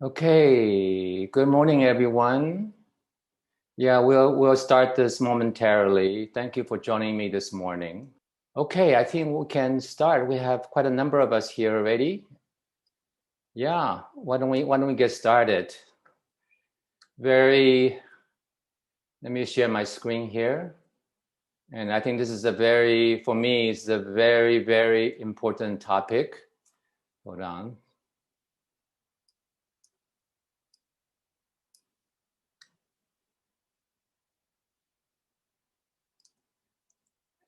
Okay, good morning, everyone. Yeah, we'll start this momentarily. Thank you for joining me this morning. Okay, I think we can start. We have quite a number of us here already. Yeah, why don't we get started? Let me share my screen here. And I think this is for me, it's a very, very important topic. Hold on.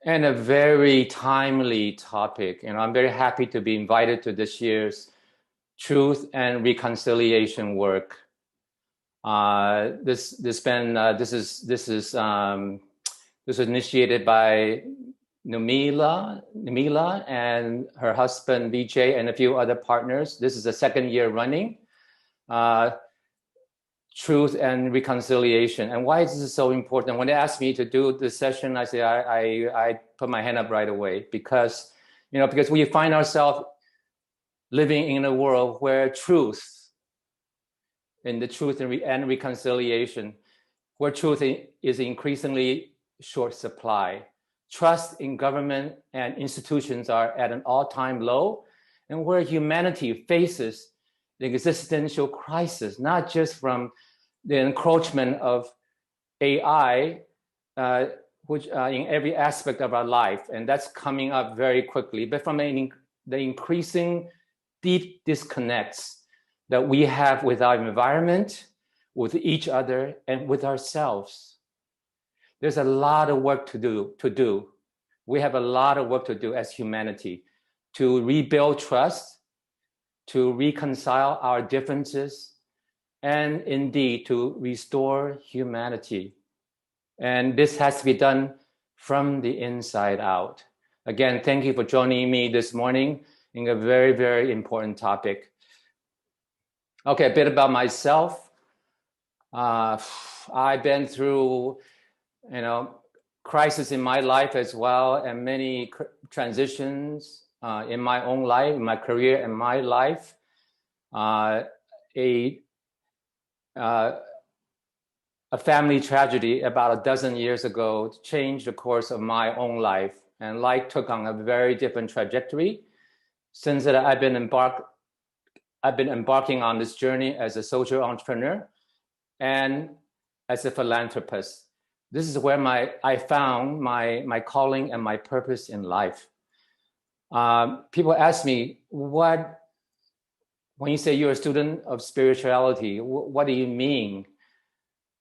And a very timely topic. I'm very happy to be invited to this year's Truth and Reconciliation work. This was initiated by Numila and her husband Vijay and a few other partners. This is the second year running. Truth and Reconciliation. And why is this so important? When they asked me to do this session, I say I put my hand up right away because we find ourselves living in a world where truth and reconciliation, where truth is increasingly short supply. Trust in government and institutions are at an all-time low, and where humanity faces the existential crisis, not just from the encroachment of AI, which in every aspect of our life, and that's coming up very quickly, but from the increasing deep disconnects that we have with our environment, with each other, and with ourselves. There's a lot of work to do. We have a lot of work to do as humanity to rebuild trust, to reconcile our differences, and indeed to restore humanity. And this has to be done from the inside out. Again, thank you for joining me this morning in a very, very important topic. Okay, a bit about myself. I've been through, crisis in my life as well, and many transitions in my own life, in my career, and my life. A family tragedy about a dozen years ago changed the course of my own life, and life took on a very different trajectory. Since that, I've been embarking on this journey as a social entrepreneur and as a philanthropist. This is where I found my calling and my purpose in life. People ask me, when you say you're a student of spirituality, what do you mean?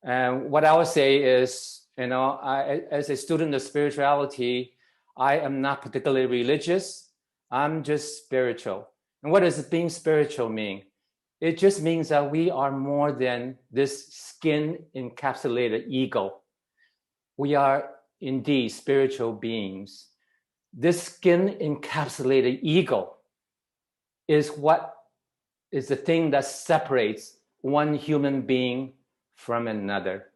And what I would say is, as a student of spirituality, I am not particularly religious. I'm just spiritual. And what does being spiritual mean? It just means that we are more than this skin encapsulated ego. We are indeed spiritual beings. This skin encapsulated ego is the thing that separates one human being from another.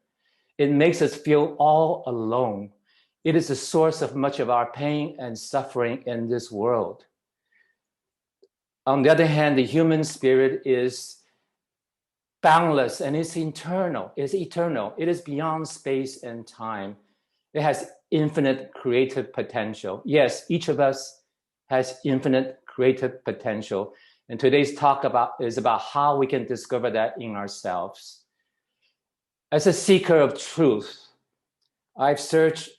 It makes us feel all alone. It is the source of much of our pain and suffering in this world. On the other hand, the human spirit is boundless and it's eternal. It is beyond space and time. It has infinite creative potential. Yes, each of us has infinite creative potential. And today's talk is about how we can discover that in ourselves. As a seeker of truth, I've searched,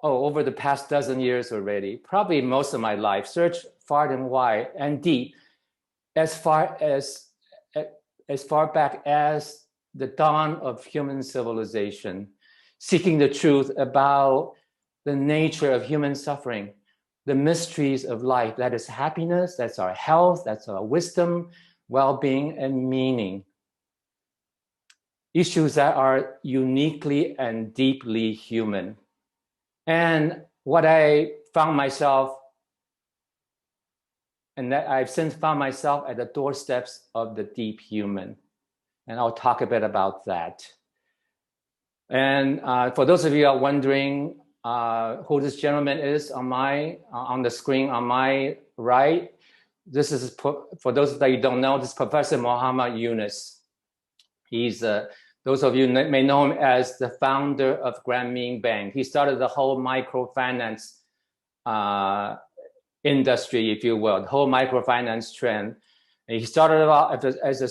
over the past dozen years already, probably most of my life, searched far and wide and deep, as far back as the dawn of human civilization, seeking the truth about the nature of human suffering, the mysteries of life. That is happiness, that's our health, that's our wisdom, well-being, and meaning. Issues that are uniquely and deeply human. And what I found myself, and that I've since found myself at the doorsteps of the deep human. And I'll talk a bit about that. And for those of you who are wondering who this gentleman is on the screen on my right, This is, for those that you don't know, this is Professor Muhammad Yunus. He's, those of you may know him as the founder of Grameen Bank. He started the whole microfinance industry, if you will, the whole microfinance trend. And he started out as a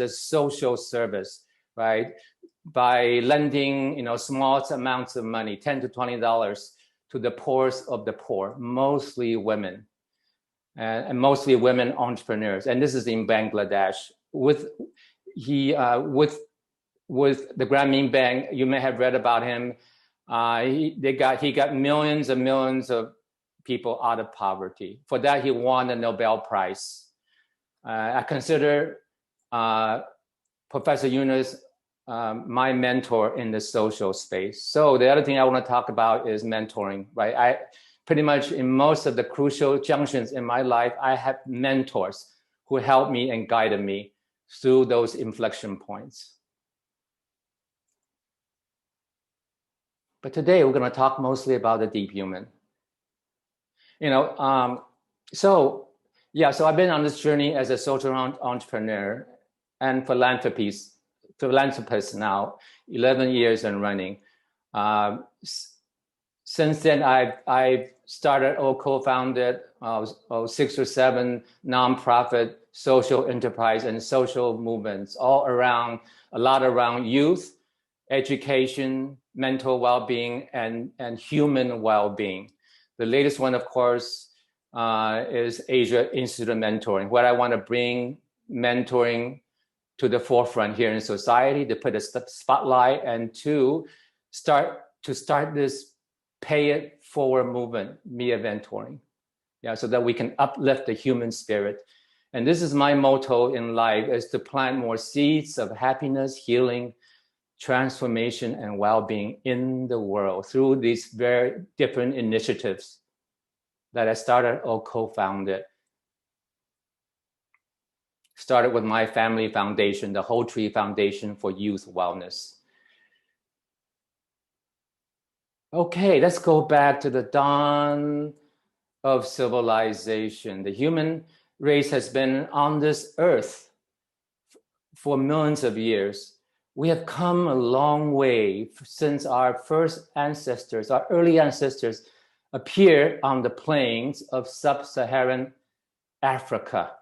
social service, right? By lending, small amounts of money, $10 to $20, to the poorest of the poor, mostly women, and mostly women entrepreneurs. And this is in Bangladesh. With the Grameen Bank, you may have read about him. He got millions and millions of people out of poverty. For that, he won the Nobel Prize. I consider Professor Yunus my mentor in the social space. So the other thing I want to talk about is mentoring, right? I pretty much, in most of the crucial junctions in my life, I have mentors who helped me and guided me through those inflection points. But today we're going to talk mostly about the deep human. So I've been on this journey as a social entrepreneur and philanthropist now, 11 years and running. Since then, I've started or co-founded 6 or 7 nonprofit social enterprise and social movements, all around, a lot around youth, education, mental well-being, and human well-being. The latest one, of course, is Asia Institute of Mentoring, where I want to bring mentoring to the forefront here in society, to put a spotlight and to start this pay it forward movement via mentoring, so that we can uplift the human spirit. And this is my motto in life, is to plant more seeds of happiness, healing, transformation, and well-being in the world through these very different initiatives that I started or co-founded. Started with my family foundation, the Whole Tree Foundation for Youth Wellness. Okay, let's go back to the dawn of civilization. The human race has been on this earth for millions of years. We have come a long way since our first ancestors, our early ancestors, appeared on the plains of sub-Saharan Africa.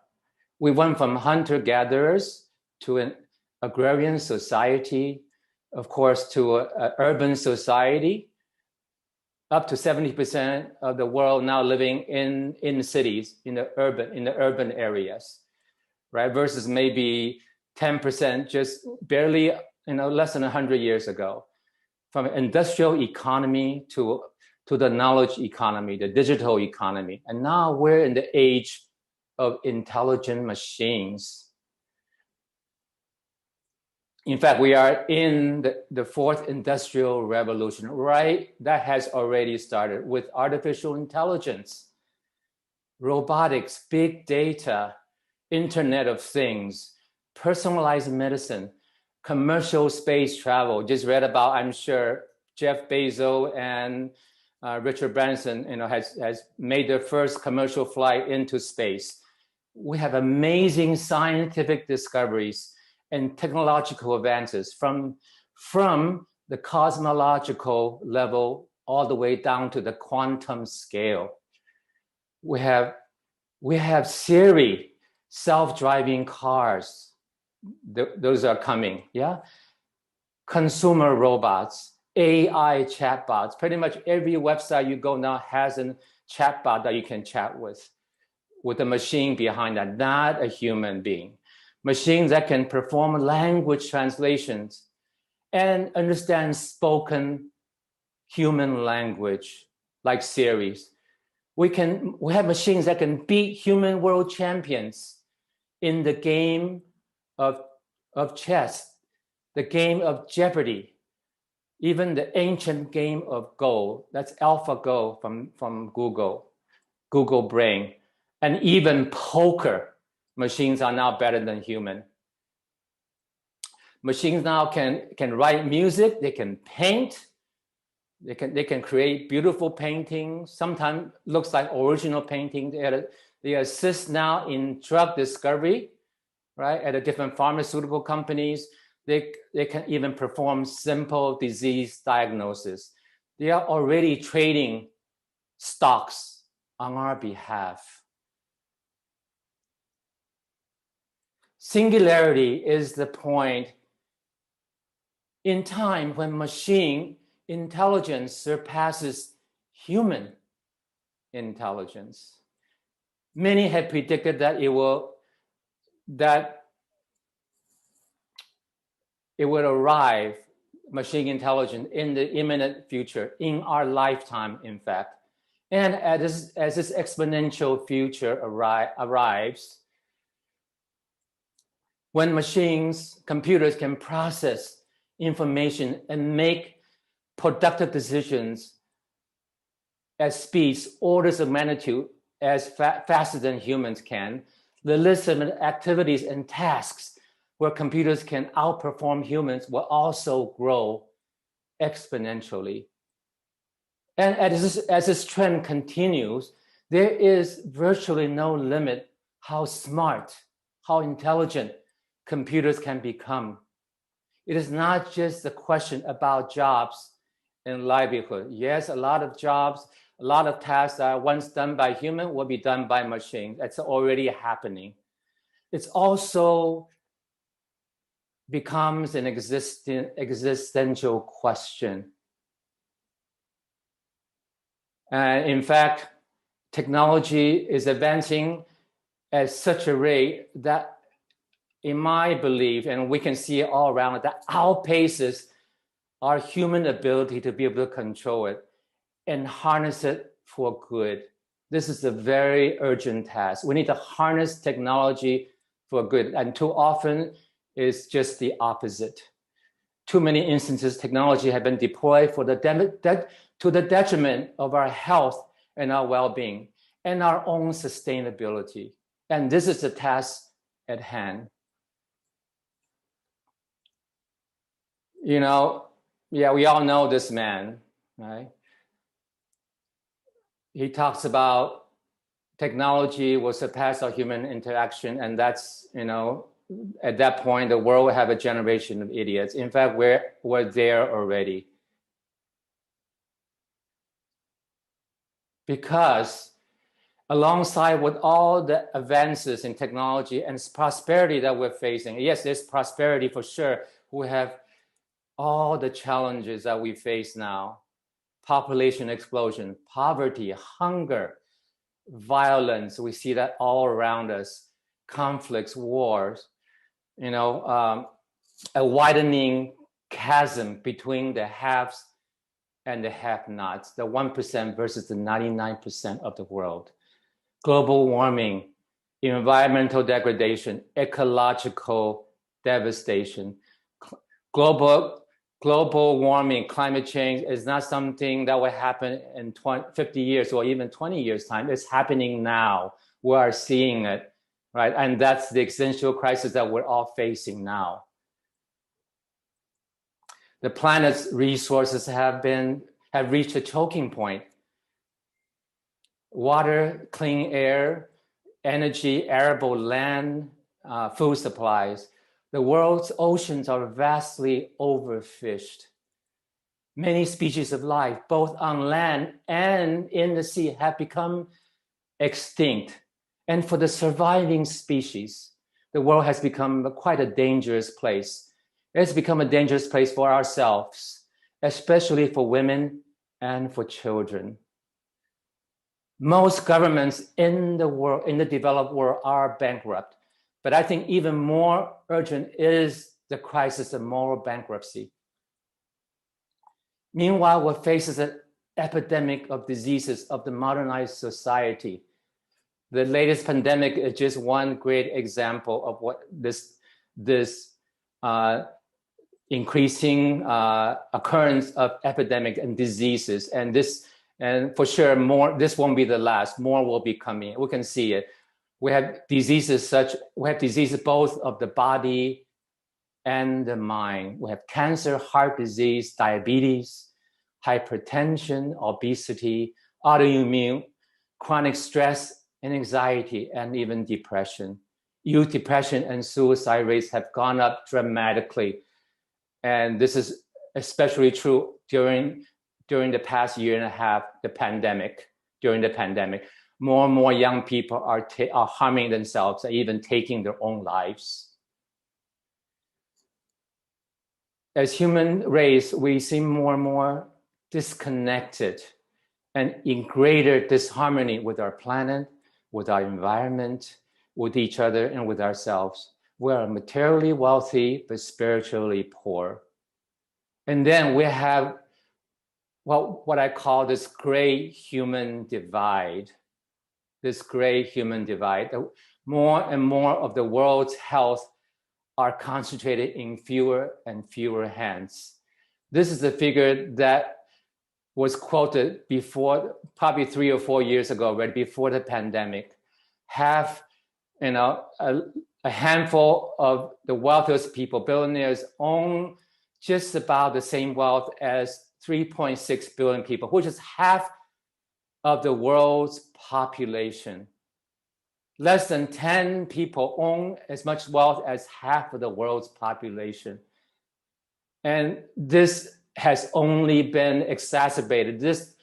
We went from hunter-gatherers to an agrarian society, of course, to an urban society. Up to 70% of the world now living in cities, in the urban areas, right? Versus maybe 10% just barely, less than 100 years ago. From an industrial economy to the knowledge economy, the digital economy. And now we're in the age of intelligent machines. In fact, we are in the 4th industrial revolution, right? That has already started with artificial intelligence, robotics, big data, Internet of Things, personalized medicine, commercial space travel. Just read about, I'm sure, Jeff Bezos and Richard Branson, has made their first commercial flight into space. We have amazing scientific discoveries and technological advances from the cosmological level all the way down to the quantum scale. We have Siri, self-driving cars. Those are coming, Consumer robots, AI chatbots. Pretty much every website you go now has a chatbot that you can chat with a machine behind that, not a human being. Machines that can perform language translations and understand spoken human language, like Siri. We have machines that can beat human world champions in the game of chess, the game of Jeopardy, even the ancient game of Go. That's AlphaGo from Google Brain, and even poker. Machines are now better than human. Machines now can write music, they can paint, they can create beautiful paintings, sometimes looks like original painting. They had They assist now in drug discovery, right? At the different pharmaceutical companies, they can even perform simple disease diagnosis. They are already trading stocks on our behalf. Singularity is the point in time when machine intelligence surpasses human intelligence. Many have predicted that it will arrive, machine intelligence, in the imminent future, in our lifetime, in fact. And as this exponential future arrives, when computers can process information and make productive decisions at speeds, orders of magnitude as faster than humans can, the list of activities and tasks where computers can outperform humans will also grow exponentially. And as this trend continues, there is virtually no limit how smart, how intelligent computers can become. It is not just a question about jobs and livelihood. Yes, a lot of jobs, a lot of tasks that are once done by human will be done by machine. That's already happening. It's also becomes an existential question. In fact, technology is advancing at such a rate that, in my belief, and we can see it all around, that outpaces our human ability to be able to control it and harness it for good. This is a very urgent task. We need to harness technology for good, and too often it's just the opposite. Too many instances, technology have been deployed to the detriment of our health and our well-being and our own sustainability. And this is the task at hand. You know, yeah, we all know this man, right? He talks about technology will surpass our human interaction, and that's, you know, at that point, the world will have a generation of idiots. In fact, we're there already. Because alongside with all the advances in technology and prosperity that we're facing, yes, there's prosperity for sure. We have all the challenges that we face now: population explosion, poverty, hunger, violence. We see that all around us, conflicts, wars, you know, a widening chasm between the haves and the have-nots, the 1% versus the 99% of the world. Global warming, environmental degradation, ecological devastation. Global warming, climate change is not something that will happen in 50 years or even 20 years' time. It's happening now. We are seeing it, right? And that's the existential crisis that we're all facing now. The planet's resources have reached a choking point. Water, clean air, energy, arable land, food supplies. The world's oceans are vastly overfished. Many species of life, both on land and in the sea, have become extinct. And for the surviving species, the world has become quite a dangerous place. It's become a dangerous place for ourselves, especially for women and for children. Most governments in the world, in the developed world, are bankrupt. But I think even more urgent is the crisis of moral bankruptcy. Meanwhile, what faces an epidemic of diseases of the modernized society. The latest pandemic is just one great example of what this increasing occurrence of epidemic and diseases, and for sure this won't be the last. More will be coming. We can see it. We have diseases both of the body and the mind. We have cancer, heart disease, diabetes, hypertension, obesity, autoimmune, chronic stress and anxiety and even depression. Youth depression and suicide rates have gone up dramatically. And this is especially true during the past year and a half, during the pandemic. More and more young people are harming themselves and even taking their own lives. As human race, we seem more and more disconnected and in greater disharmony with our planet, with our environment, with each other, and with ourselves. We are materially wealthy, but spiritually poor. And then we have what I call this great human divide. This great human divide. More and more of the world's health are concentrated in fewer and fewer hands. This is a figure that was quoted before, probably 3 or 4 years ago, right before the pandemic. Half, a handful of the wealthiest people, billionaires, own just about the same wealth as 3.6 billion people, which is half of the world's population. Less than 10 people own as much wealth as half of the world's population. And this has only been exacerbated. This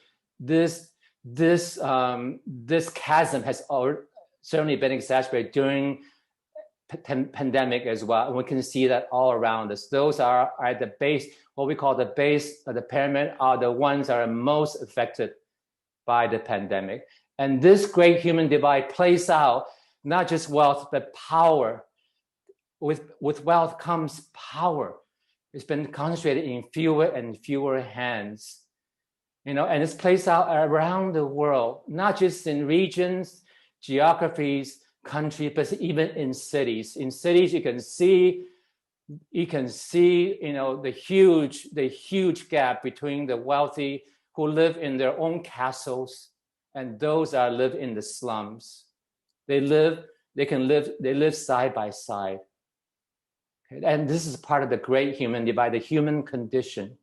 chasm has certainly been exacerbated during pandemic as well. And we can see that all around us. Those are at the base, what we call the base of the pyramid, are the ones that are most affected by the pandemic. And this great human divide plays out not just wealth, but power. With wealth comes power. It's been concentrated in fewer and fewer hands. And this plays out around the world, not just in regions, geographies, countries, but even in cities. In cities, you can see the huge gap between the wealthy who live in their own castles and those that live in the slums. They live side by side. Okay? And this is part of the great human divide, the human condition.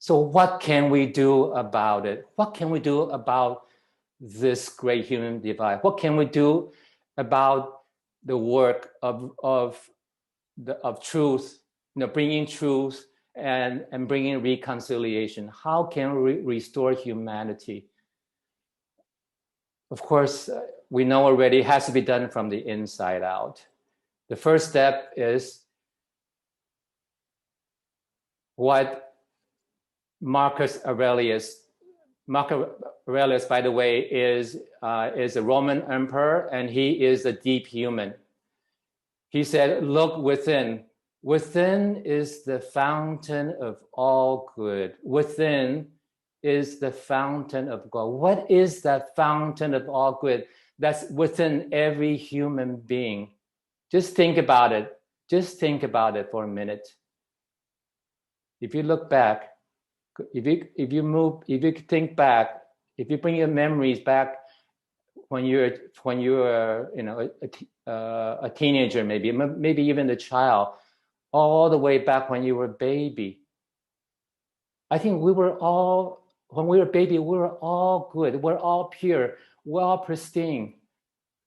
So what can we do about it? What can we do about this great human divide? What can we do about the work of truth, bringing truth and bringing reconciliation? How can we restore humanity? Of course, we know already it has to be done from the inside out. The first step is what Marcus Aurelius, by the way, is a Roman emperor, and he is a deep human. He said, look within. Within is the fountain of all good. Within is the fountain of God. What is that fountain of all good that's within every human being? Just think about it. Just think about it for a minute. If you look back, if you think back, if you bring your memories back when you were a teenager, maybe even a child, all the way back when you were a baby. I think when we were a baby, we were all good. We're all pure. We're all pristine.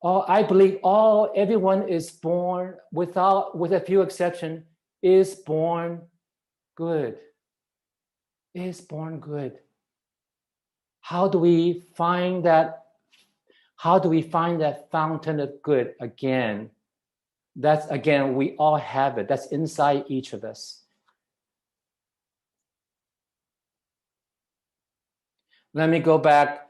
I believe everyone is born, with a few exceptions, is born good. Is born good. How do we find that fountain of good again? That's, again, we all have it. That's inside each of us. Let me go back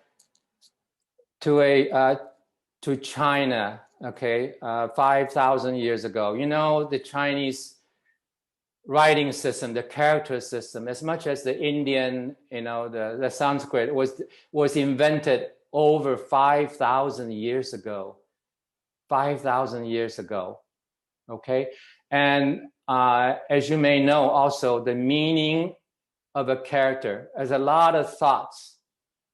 to China, okay, 5,000 years ago. The Chinese writing system, the character system, as much as the Indian, the Sanskrit was invented over 5,000 years ago. 5,000 years ago, okay? And as you may know, also, the meaning of a character, there's a lot of thoughts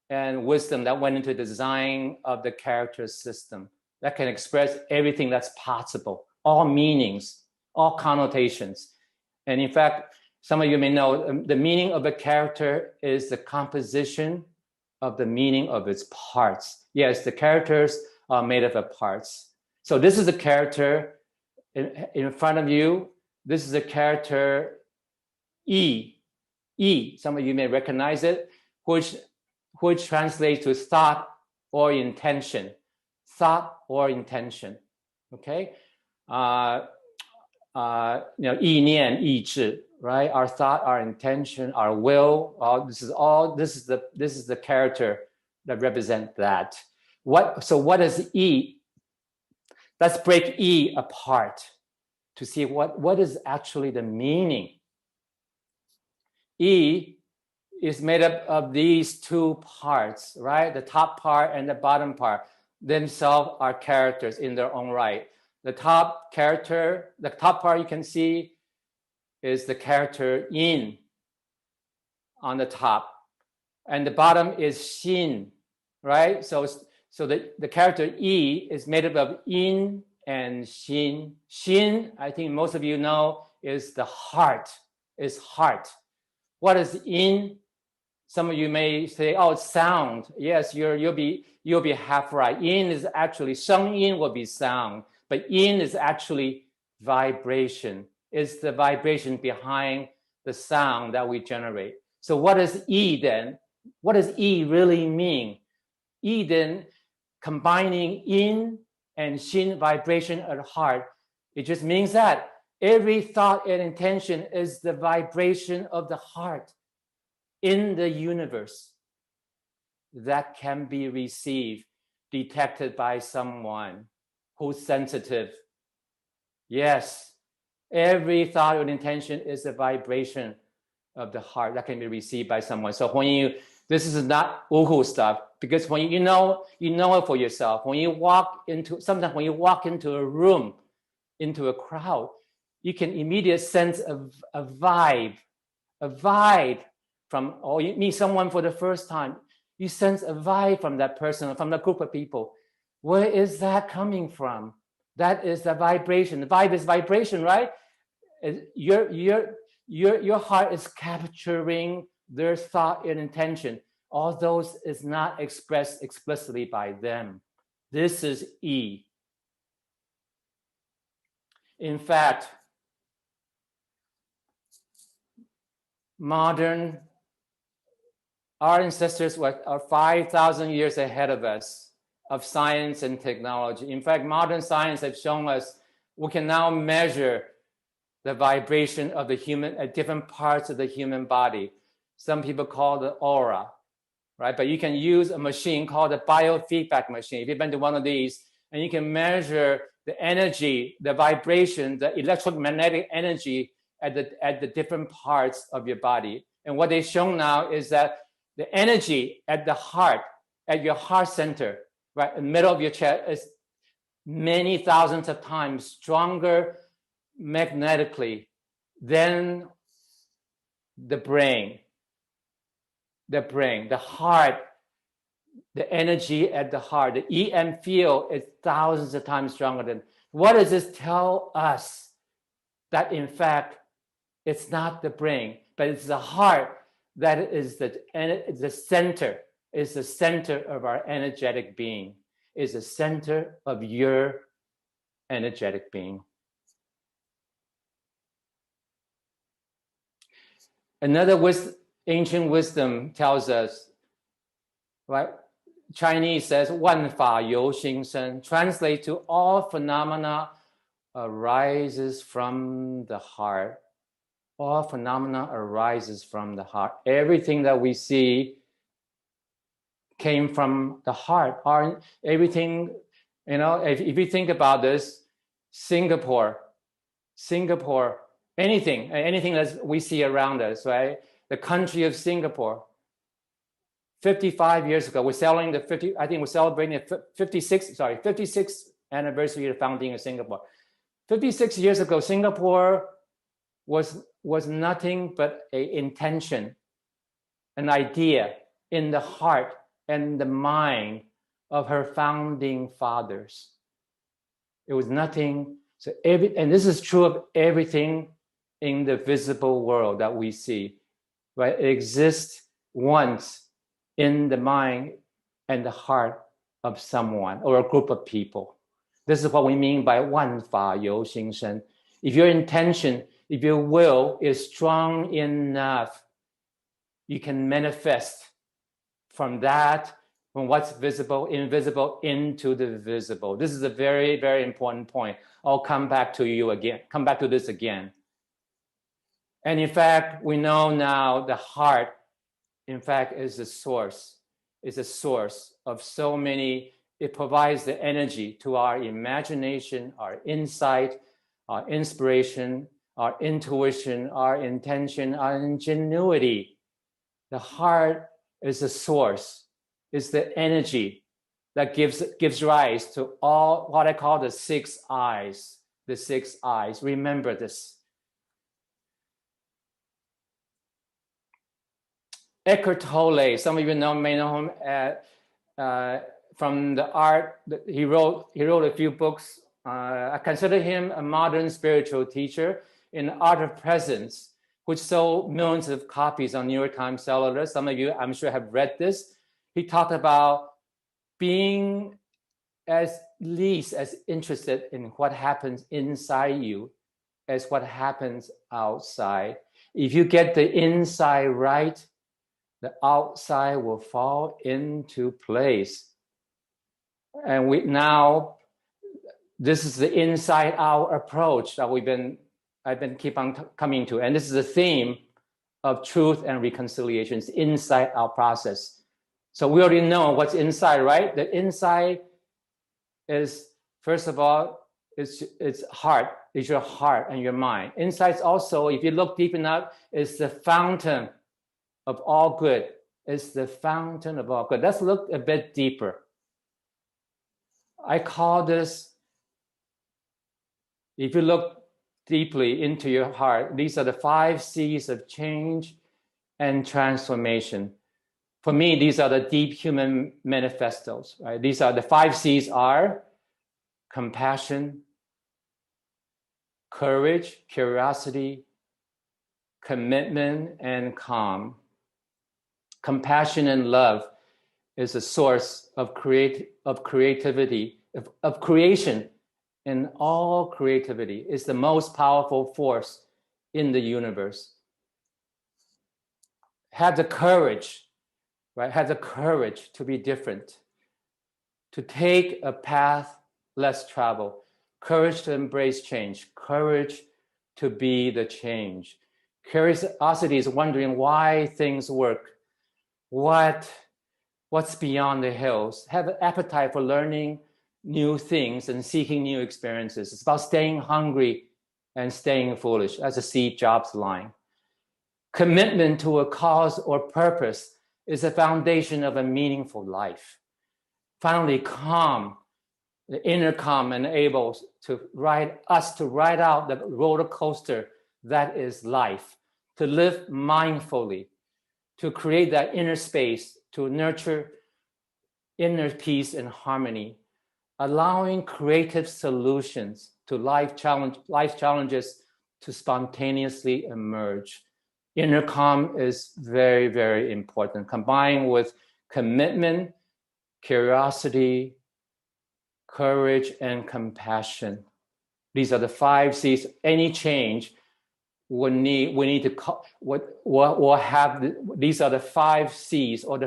and wisdom that went into the design of the character system that can express everything that's possible, all meanings, all connotations. And in fact, some of you may know the meaning of a character is the composition of the meaning of its parts. Yes, the characters are made up of parts. So this is the character in front of you. This is the character E. E. Some of you may recognize it, which translates to thought or intention. Thought or intention. Okay. 意念意志, right? Our thought, our intention, our will. This is the character that represent that. So what is E? Let's break E apart to see what is actually the meaning. E is made up of these two parts, right? The top part and the bottom part themselves are characters in their own right. The top part you can see is the character Yin on the top, and the bottom is Xin, right? So the character E is made up of Yin and Xin. Xin, I think most of you know, is the heart. Is heart. What is Yin? Some of you may say, "Oh, it's sound." Yes, you'll be half right. Yin is actually, Sheng Yin will be sound, but Yin is actually vibration. It's the vibration behind the sound that we generate. So what is E then? What does E really mean? E then, combining Yin and Xin vibration at heart, it just means that every thought and intention is the vibration of the heart in the universe that can be received, detected by someone who's sensitive. Yes, every thought and intention is a vibration of the heart that can be received by someone. So this is not woohoo stuff, because when you know it for yourself. Sometimes when you walk into a room, into a crowd, you can immediately sense a vibe from, or you meet someone for the first time, you sense a vibe from that person, from the group of people. Where is that coming from? That is the vibration. The vibe is vibration, right? Your heart is capturing their thought and intention. All those is not expressed explicitly by them. This is E. In fact, our ancestors are 5,000 years ahead of us of science and technology. In fact, modern science has shown us we can now measure the vibration of the human at different parts of the human body. Some people call it aura, right? But you can use a machine called a biofeedback machine. If you've been to one of these, and you can measure the energy, the vibration, the electromagnetic energy at the different parts of your body. And what they've shown now is that the energy at the heart, at your heart center, right in the middle of your chest, is many thousands of times stronger magnetically than the brain. The heart, the energy at the heart, the EM field is thousands of times stronger than. What does this tell us? That in fact, it's not the brain, but it's the heart that is the center of our energetic being, is the center of your energetic being. Another ancient wisdom tells us, right? Chinese says, 万法由心生, translate to all phenomena arises from the heart. All phenomena arises from the heart. Everything that we see came from the heart. Everything, if you think about this, Singapore, anything that we see around us, right? The country of Singapore. 55 years ago, we're celebrating the 56th anniversary of the founding of Singapore. 56 years ago, Singapore was nothing but an intention, an idea in the heart and the mind of her founding fathers. It was nothing. And this is true of everything in the visible world that we see, right? It exists once in the mind and the heart of someone or a group of people. This is what we mean by 万法由心生. If your intention, if your will is strong enough, you can manifest from that, from what's visible, invisible, into the visible. This is a very, very important point. I'll come back to this again. And in fact, we know now the heart, in fact, is the source. It's a source of so many. It provides the energy to our imagination, our insight, our inspiration, our intuition, our intention, our ingenuity. The heart is the source, is the energy that gives rise to all what I call the 6 eyes. The 6 eyes. Remember this. Eckhart Tolle, some of you may know him from the art. He wrote a few books. I consider him a modern spiritual teacher in Art of Presence, which sold millions of copies on New York Times Cellular. Some of you, I'm sure, have read this. He talked about being as least as interested in what happens inside you as what happens outside. If you get the inside right, the outside will fall into place. And this is the inside out approach that I've been keep on coming to. And this is the theme of truth and reconciliation. It's inside out process. So we already know what's inside, right? The inside is, first of all, it's heart. It's your heart and your mind. Inside also, if you look deep enough, is the fountain of all good. It's the fountain of all good. Let's look a bit deeper. I call this, if you look deeply into your heart, these are the 5 C's of change and transformation. For me, these are the deep human manifestos, right? These are the 5 C's are compassion, courage, curiosity, commitment, and calm. Compassion and love is a source of creativity, of creation, and all creativity is the most powerful force in the universe. Have the courage, right? Have the courage to be different, to take a path less traveled, courage to embrace change, courage to be the change. Curiosity is wondering why things work. What's beyond the hills? Have an appetite for learning new things and seeking new experiences. It's about staying hungry and staying foolish. That's a Steve Jobs line. Commitment to a cause or purpose is the foundation of a meaningful life. Finally, calm, the inner calm enables us to ride out the roller coaster that is life, to live mindfully, to create that inner space, to nurture inner peace and harmony, allowing creative solutions to life challenges to spontaneously emerge. Inner calm is very, very important, combined with commitment, curiosity, courage, and compassion. These are the 5 C's. Any change we need to have. These are the 5 C's or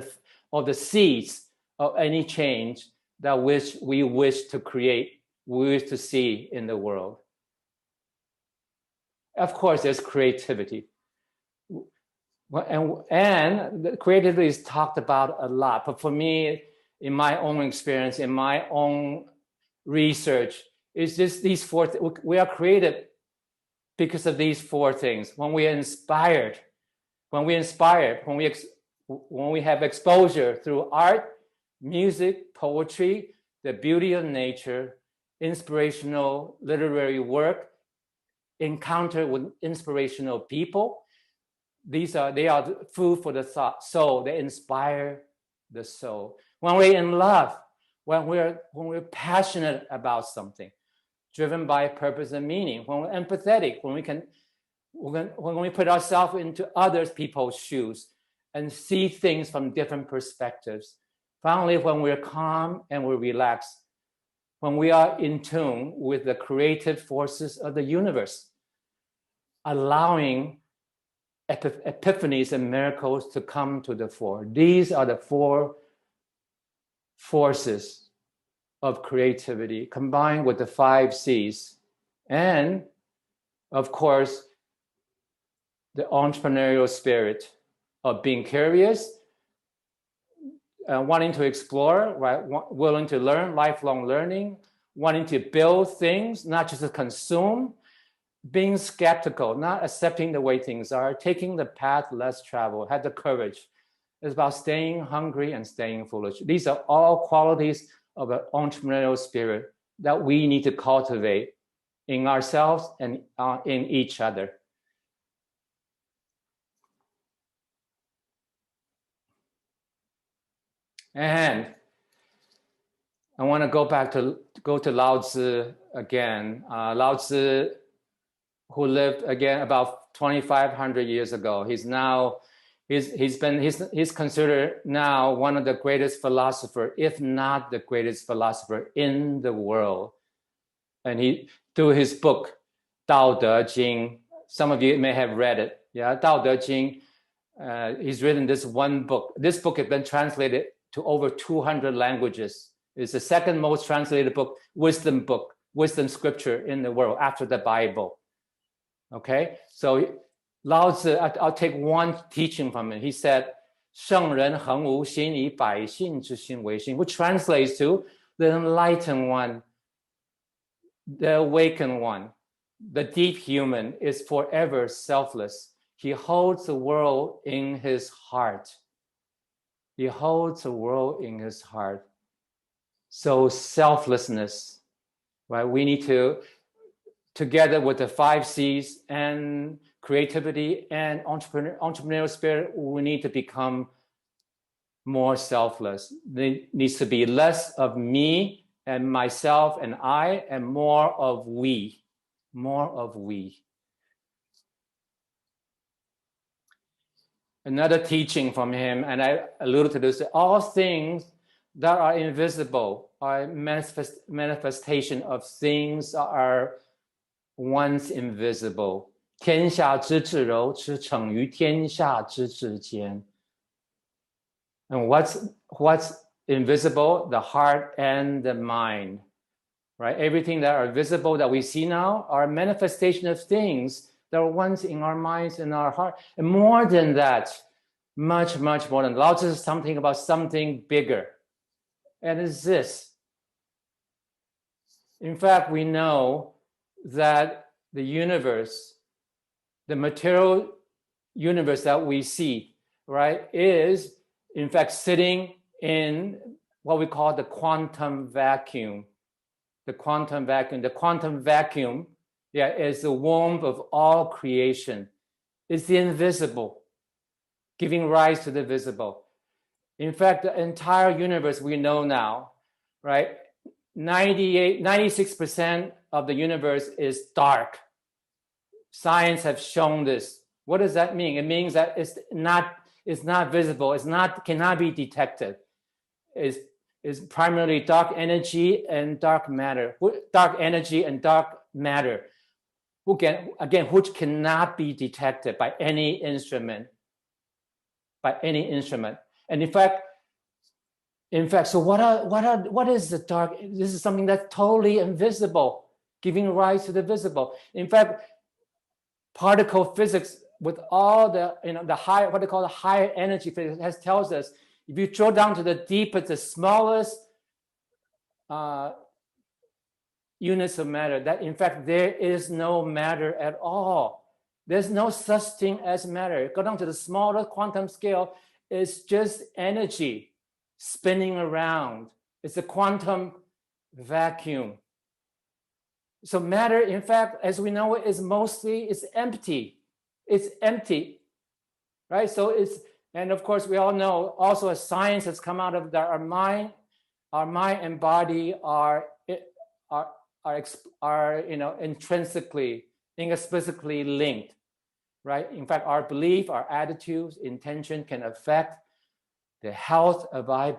the seeds of any change that we wish to create, we wish to see in the world. Of course, there's creativity. And the creativity is talked about a lot, but for me, in my own experience, in my own research, it's just these 4. We are creative because of these 4 things. When we are inspired, when we have exposure through art, music, poetry, the beauty of nature, inspirational literary work, encounter with inspirational people. They are food for the soul. They inspire the soul. When we're in love, when we're passionate about something, driven by purpose and meaning, when we're empathetic, when we put ourselves into other people's shoes and see things from different perspectives. Finally, when we're calm and we're relaxed, when we are in tune with the creative forces of the universe, allowing epiphanies and miracles to come to the fore. These are the 4 forces of creativity combined with the 5 C's. And of course, the entrepreneurial spirit of being curious, wanting to explore, right? Willing to learn, lifelong learning, wanting to build things, not just to consume, being skeptical, not accepting the way things are, taking the path less traveled, have the courage. It's about staying hungry and staying foolish. These are all qualities of an entrepreneurial spirit that we need to cultivate in ourselves and in each other. And I want to go to Lao Tzu again. Lao Tzu, who lived again about 2,500 years ago. He's considered now one of the greatest philosophers, if not the greatest philosopher in the world. And he, through his book, Dao De Jing, some of you may have read it. Yeah, Dao De Jing. He's written this one book. This book has been translated to over 200 languages. It's the second most translated book, wisdom scripture in the world after the Bible. Okay, so Lao Tzu, I'll take one teaching from him. He said, 圣人恒无心，以百姓之心为心, which translates to the enlightened one, the awakened one, the deep human is forever selfless. He holds the world in his heart. He holds the world in his heart. So selflessness, right? We need to, together with the 5 C's and creativity and entrepreneurial spirit, we need to become more selfless. There needs to be less of me and myself and I, and more of we. More of we. Another teaching from him, and I alluded to this, all things that are invisible are manifestation of things that are once invisible. 天下之至柔，驰骋于天下之至坚. And what's invisible? The heart and the mind, right? Everything that are visible that we see now are a manifestation of things that were once in our minds and our heart. And more than that, much, much more than that. Lao Tzu is something about something bigger. And it's this. In fact, we know that the universe, the material universe that we see, right, is in fact sitting in what we call the quantum vacuum. The quantum vacuum. The quantum vacuum, yeah, is the womb of all creation. It's the invisible, giving rise to the visible. In fact, the entire universe we know now, right? 96% of the universe is dark. Science has shown this. What does that mean? It means that it's not visible, cannot be detected. It's primarily dark energy and dark matter. Dark energy and dark matter, which cannot be detected by any instrument. And in fact, so what is the dark? This is something that's totally invisible, giving rise to the visible. In fact, particle physics with all the the higher, what they call the higher energy physics, tells us if you drill down to the deepest, the smallest units of matter, that in fact there is no matter at all. There's no such thing as matter. Go down to the smallest quantum scale, it's just energy spinning around. It's a quantum vacuum. So matter, in fact, as we know, is empty. It's empty, right? So and of course, we all know also as science has come out of that, our mind and body are intrinsically, inexplicably linked. right? In fact, our belief, our attitudes, intention can affect the health of our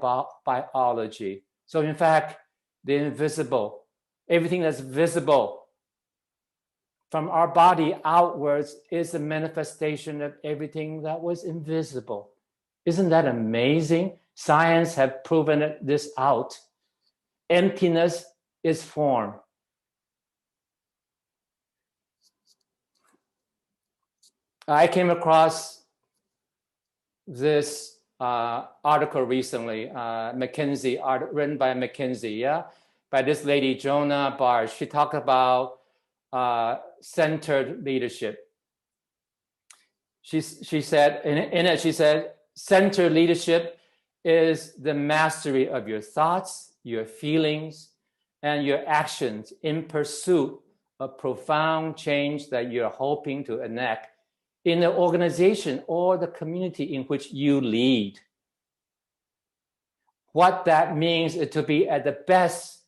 biology. So in fact, the invisible, everything that's visible from our body outwards is a manifestation of everything that was invisible. Isn't that amazing? Science has proven this out. Emptiness is form. I came across this article recently, McKinsey, written by McKinsey, yeah, by this lady, Jonah Barr. She talked about centered leadership. She said, in it, she said, centered leadership is the mastery of your thoughts, your feelings, and your actions in pursuit of profound change that you're hoping to enact in the organization or the community in which you lead. What that means is to be at the best,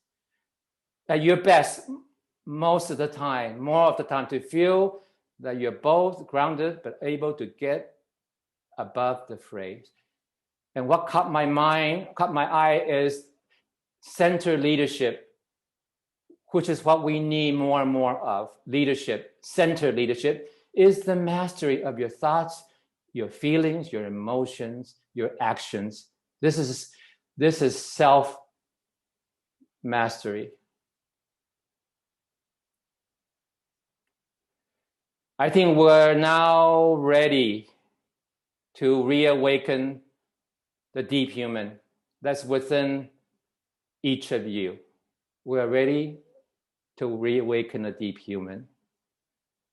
at your best most of the time, more of the time, to feel that you're both grounded but able to get above the fray. And what caught my eye is centered leadership, which is what we need more and more of. Leadership, centered leadership, is the mastery of your thoughts, your feelings, your emotions, your actions. This is self-mastery. I think we're now ready to reawaken the deep human that's within each of you. We're ready to reawaken the deep human.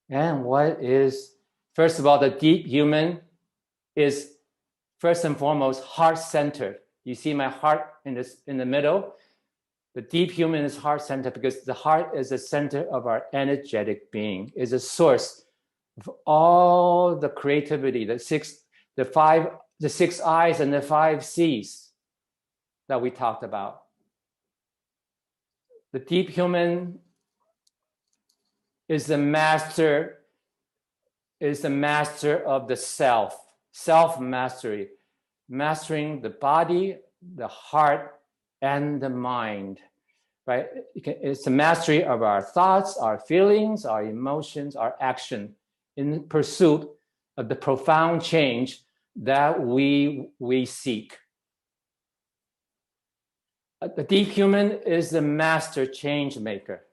And what is, first of all, the deep human is first and foremost heart-centered. You see my heart in the middle? The deep human is heart-centered because the heart is the center of our energetic being, is a source of all the creativity, the six I's and the 5 C's that we talked about. The deep human is the master of the self-mastery, mastering the body, the heart, and the mind, right? It's the mastery of our thoughts, our feelings, our emotions, our action in pursuit of the profound change that we seek. The deep human is the master change maker.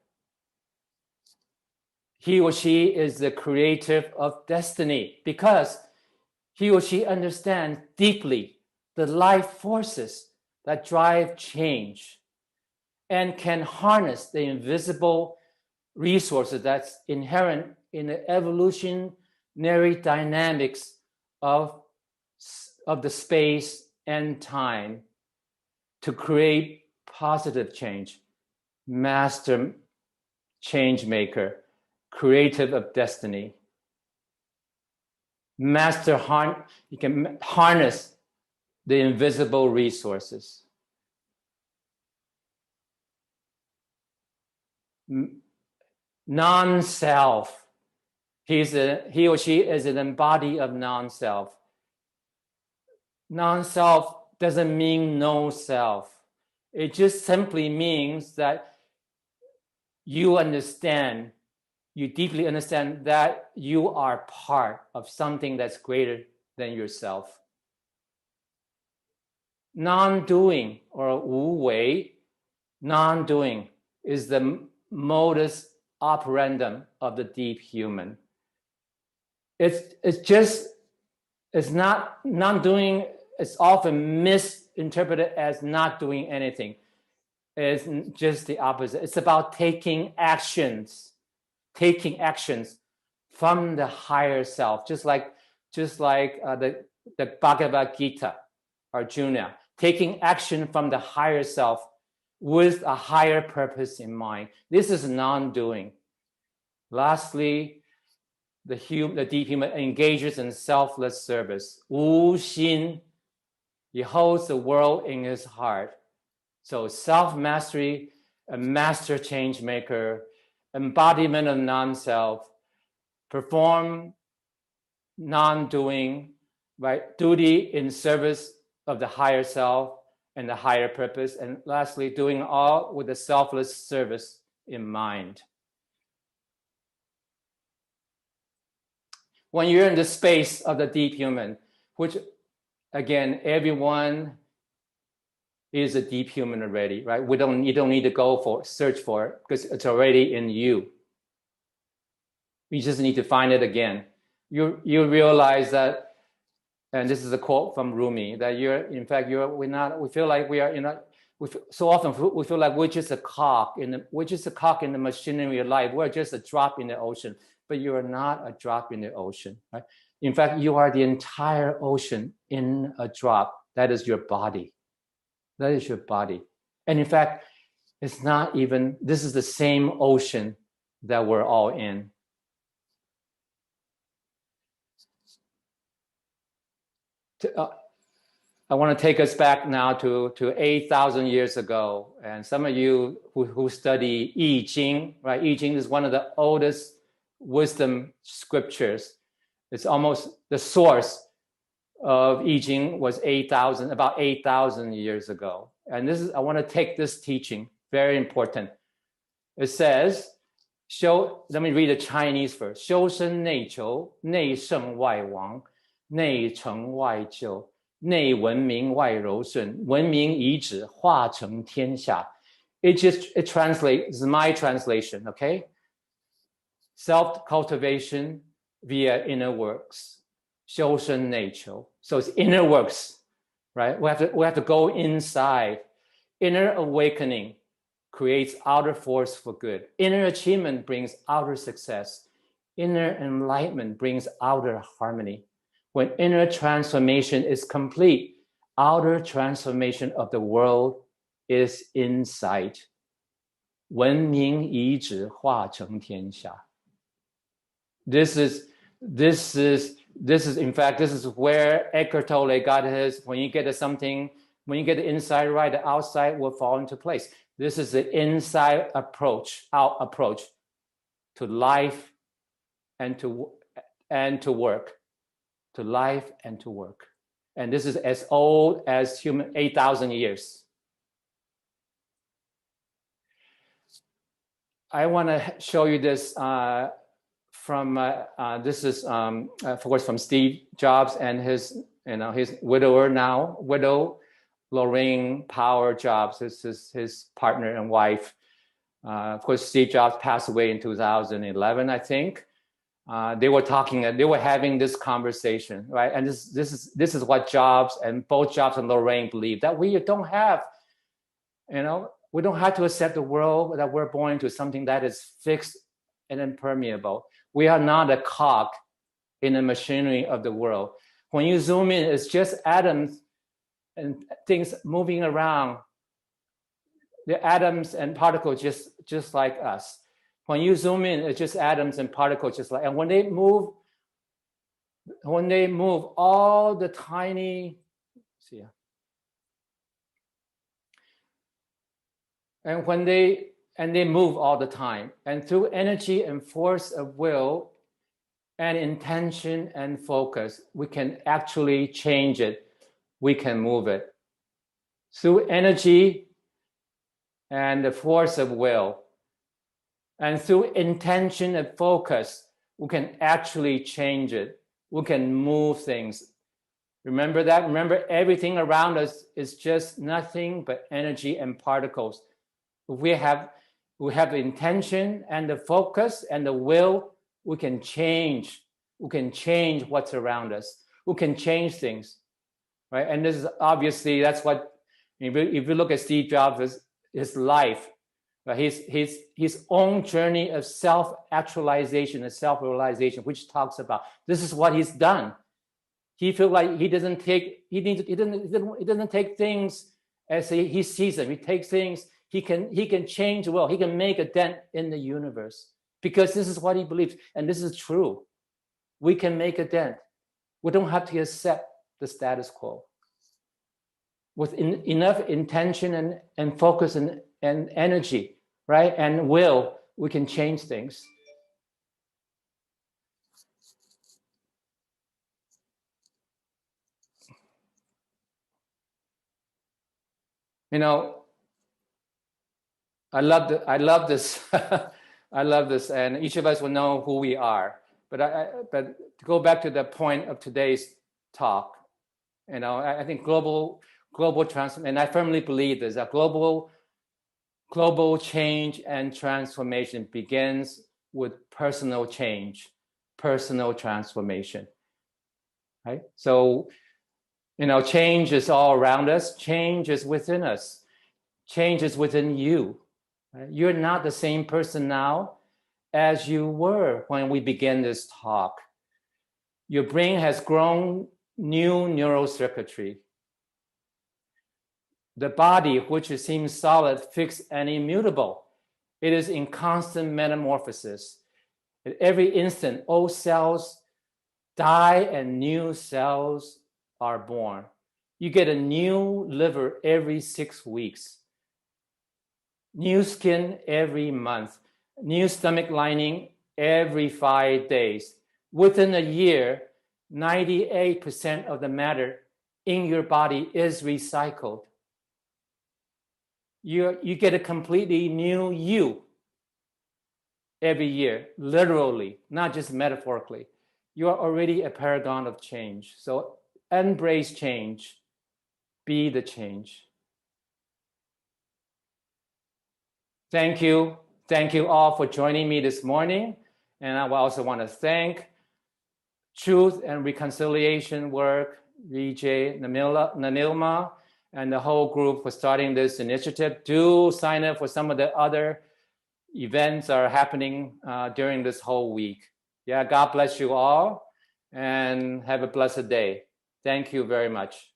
He or she is the creator of destiny because he or she understands deeply the life forces that drive change and can harness the invisible resources that's inherent in the evolutionary dynamics of the space and time to create positive change. Master change maker, creative of destiny. You can harness the invisible resources. Non-self. He or she is an embodiment of non-self. Non-self doesn't mean no self. It just simply means that you deeply understand that you are part of something that's greater than yourself. Non-doing or wu wei, non-doing is the modus operandum of the deep human. It's not non-doing. It's often misinterpreted as not doing anything. It's just the opposite. It's about taking actions from the higher self, just like the Bhagavad Gita, Arjuna, taking action from the higher self with a higher purpose in mind. This is non-doing. Lastly, the deep human engages in selfless service. Wu Xin, he holds the world in his heart. So self-mastery, a master change maker, embodiment of non-self, perform non-doing, right? Duty in service of the higher self and the higher purpose. And lastly, doing all with a selfless service in mind. When you're in the space of the deep human, which again, everyone is a deep human already, right? You don't need to search for it because it's already in you. You just need to find it again. You realize that, and this is a quote from Rumi, that we feel like we are so often we feel like we're just a cog in the machinery of life. We're just a drop in the ocean, but you are not a drop in the ocean, right? In fact, you are the entire ocean in a drop. That is your body. That is your body. And in fact, this is the same ocean that we're all in. I want to take us back now to 8,000 years ago. And some of you who study I Ching, right? I Ching is one of the oldest wisdom scriptures. It's almost the source of I Ching was about 8,000 years ago. And I want to take this teaching, very important. It says, let me read the Chinese first. 修身内求，内圣外王，内诚外救，内文明外柔顺，文明遗址化成天下. It translates, is my translation, okay? Self-cultivation via inner works. 修身内求. So it's inner works, right? We have to go inside. Inner awakening creates outer force for good. Inner achievement brings outer success. Inner enlightenment brings outer harmony. When inner transformation is complete, outer transformation of the world is in sight. 文明遗址化成天下. This is where Eckhart Tolle got his, when you get the inside right, the outside will fall into place. This is the inside approach, out approach to life and to work. To life and to work. And this is as old as 8,000 years. I want to show you this this is of course from Steve Jobs and his widow Lorraine Power Jobs. This is his partner and wife. Of course, Steve Jobs passed away in 2011, I think. They were having this conversation, right? And this is what both Jobs and Lorraine believe, that we don't have to accept the world that we're born into, something that is fixed and impermeable. We are not a cog in the machinery of the world. When you zoom in, it's just atoms and things moving around. The atoms and particles just like us. When you zoom in, it's just atoms and particles just like, and when they move all the tiny, and they move all the time, and through energy and force of will and intention and focus, we can actually change it. We can move it. Through energy and the force of will, and through intention and focus, we can actually change it. We can move things. Remember that? Remember, everything around us is just nothing but energy and particles. If we have the intention and the focus and the will, we can change. We can change what's around us. We can change things, right? And this is obviously, that's what, if you look at Steve Jobs' his life, his own journey of self-actualization and self-realization, which talks about this is what he's done. He feels like he doesn't take things as he sees them. He takes things. He can change the world. He can make a dent in the universe because this is what he believes, and this is true. We can make a dent. We don't have to accept the status quo. With enough intention and focus and energy, right, and will, we can change things. You know, I love this. I love this, and each of us will know who we are. But but to go back to the point of today's talk, you know, I think global transformation, and I firmly believe this, that global change and transformation begins with personal change, personal transformation, right? So, you know, change is all around us. Change is within us. Change is within you. Right? You're not the same person now as you were when we began this talk. Your brain has grown new neural circuitry. The body, which seems solid, fixed, and immutable, it is in constant metamorphosis. At every instant, old cells die and new cells are born. You get a new liver every 6 weeks, new skin every month, new stomach lining every 5 days. Within a year, 98% of the matter in your body is recycled. You get a completely new you every year, literally, not just metaphorically. You are already a paragon of change. So embrace change, be the change. Thank you. Thank you all for joining me this morning. And I also want to thank Truth and Reconciliation Work, Vijay, Nanilma, and the whole group for starting this initiative. Do sign up for some of the other events that are happening during this whole week. Yeah, God bless you all and have a blessed day. Thank you very much.